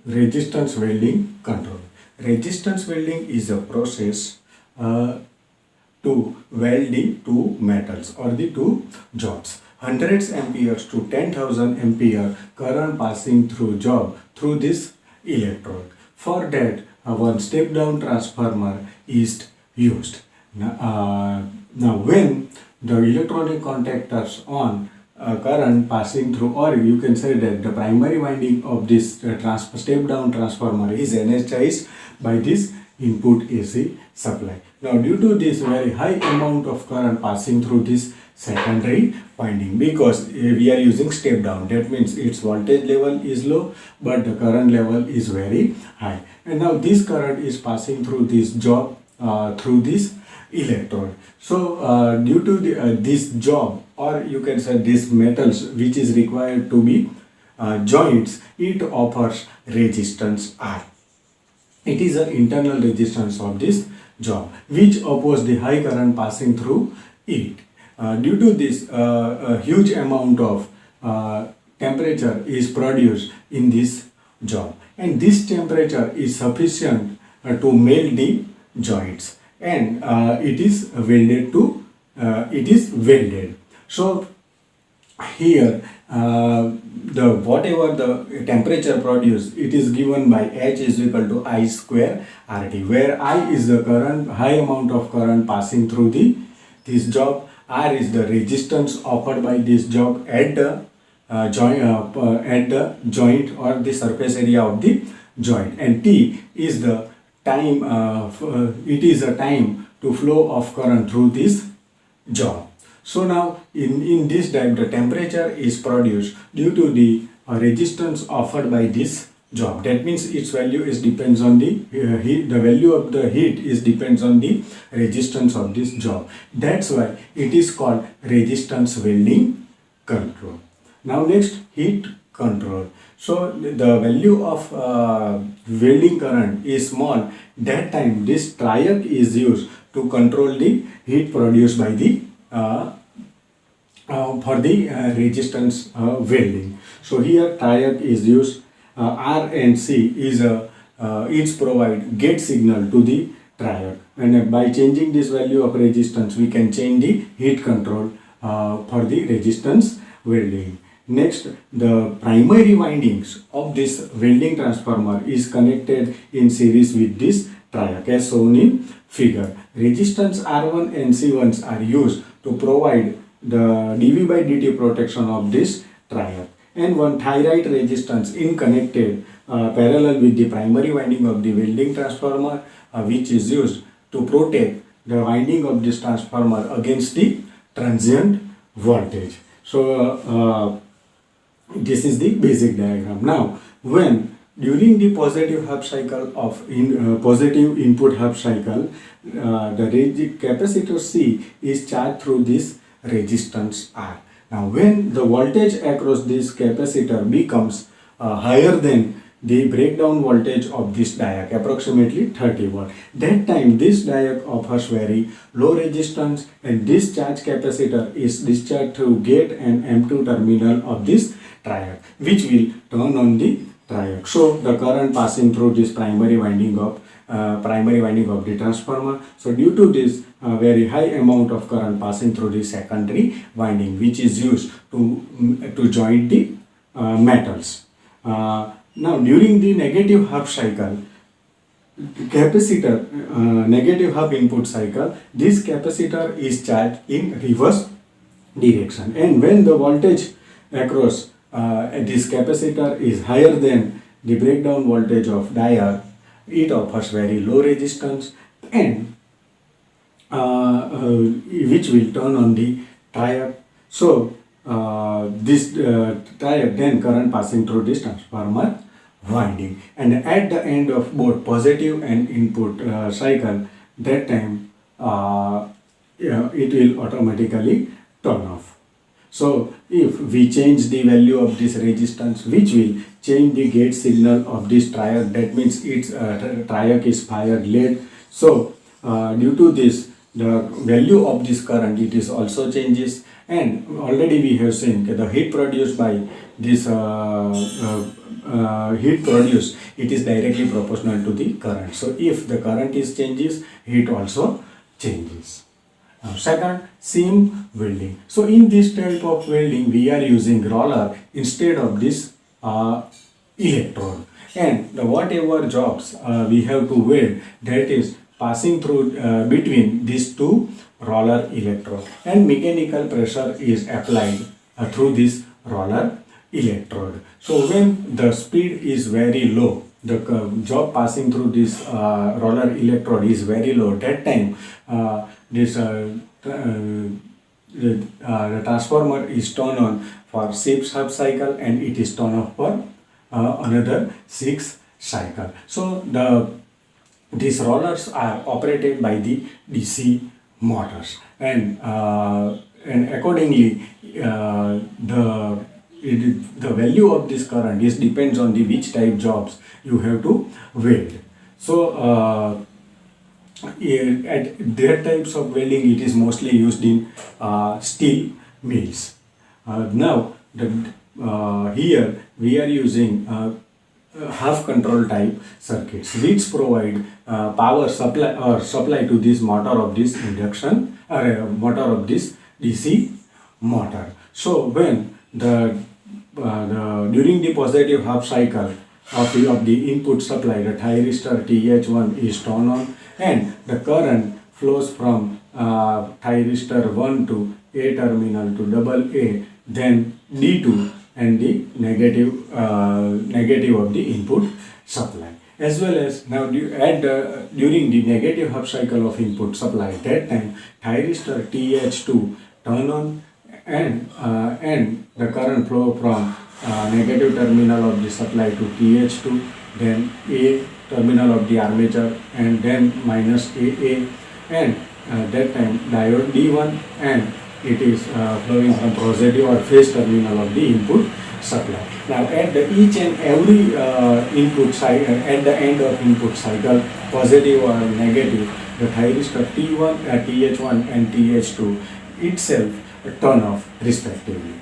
Resistance welding control. Resistance welding is a process to weld the two metals or the two jobs. Hundreds amperes to 10,000 ampere current passing through job through this electrode. For that, one step down transformer is used. Now when the electronic contactors on current passing through, or you can say that the primary winding of this step down transformer is energized by this input AC supply. Now due to this very high amount of current passing through this secondary winding, because we are using step down, that means its voltage level is low but the current level is very high, and now this current is passing through this job through this electrode. So due to this job, or you can say these metals which is required to be joints, it offers resistance R. It is an internal resistance of this job which opposes the high current passing through it. Due to this, a huge amount of temperature is produced in this job, and this temperature is sufficient to melt the joints, and it is welded. So here the whatever the temperature produced, it is given by H is equal to I square RT, where I is the current, high amount of current passing through this job, R is the resistance offered by this job at the joint or the surface area of the joint, and T is the time. It is a time to flow of current through this job. So now in this type, the temperature is produced due to the resistance offered by this job. That means its value is depends on the heat. The value of the heat is depends on the resistance of this job. That's why it is called resistance welding control. Now next, heat control. So the value of welding current is small. That time this triac is used to control the heat produced by the for the resistance welding. So here triac is used. R and C is each provide gate signal to the triac, and by changing this value of resistance we can change the heat control for the resistance welding. Next, the primary windings of this welding transformer is connected in series with this triac as shown in figure. Resistance R1 and C1s are used to provide the dV by dt protection of this triac, and one thyroid resistance in connected parallel with the primary winding of the welding transformer, which is used to protect the winding of this transformer against the transient voltage. So this is the basic diagram. Now when during the positive half cycle of positive input half cycle, the capacitor C is charged through this resistance R. Now when the voltage across this capacitor becomes higher than the breakdown voltage of this diac, approximately 30 watt, that time this diac offers very low resistance, and this charge capacitor is discharged through gate and M2 terminal of this triac, which will turn on the triac. So the current passing through this primary winding of the transformer. So due to this very high amount of current passing through the secondary winding, which is used to join the metals. Now during the negative half cycle, capacitor negative half input cycle, this capacitor is charged in reverse direction, and when the voltage across this capacitor is higher than the breakdown voltage of diac, it offers very low resistance, and which will turn on the triac. So this triac then current passing through this transformer winding, and at the end of both positive and input cycle, that time it will automatically turn off. So if we change the value of this resistance, which will change the gate signal of this triac, that means its triac is fired late. So due to this, the value of this current, it is also changes, and already we have seen the heat produced by this heat produced, it is directly proportional to the current. So if the current is changes, heat also changes. Second, seam welding. So in this type of welding, we are using roller instead of this electrode. And whatever jobs we have to weld, that is passing through between these two roller electrode, and mechanical pressure is applied through this roller electrode. So when the speed is very low, the job passing through this roller electrode is very low, that time this the transformer is turned on for 6 half cycle, and it is turned off for another 6 cycle. So these rollers are operated by the DC motors, and accordingly the value of this current is depends on the which type jobs you have to weld. So at their types of welding, it is mostly used in steel mills. Now here we are using half control type circuits which provide power supply to this motor of this induction or motor of this DC motor. So when during the positive half cycle of the input supply, the thyristor TH1 is turned on, and the current flows from thyristor 1 to A terminal to double A, then D2 and the negative of the input supply. As well as now during the negative half cycle of input supply, that time thyristor TH2 turn on, and the current flow from negative terminal of the supply to TH2, then A terminal of the armature, and then minus AA, and that time diode D1, and it is flowing from positive or phase terminal of the input supply. Now at each and every input cycle, at the end of input cycle, positive or negative, the thyristor T1, TH1 and TH2 itself turn off respectively.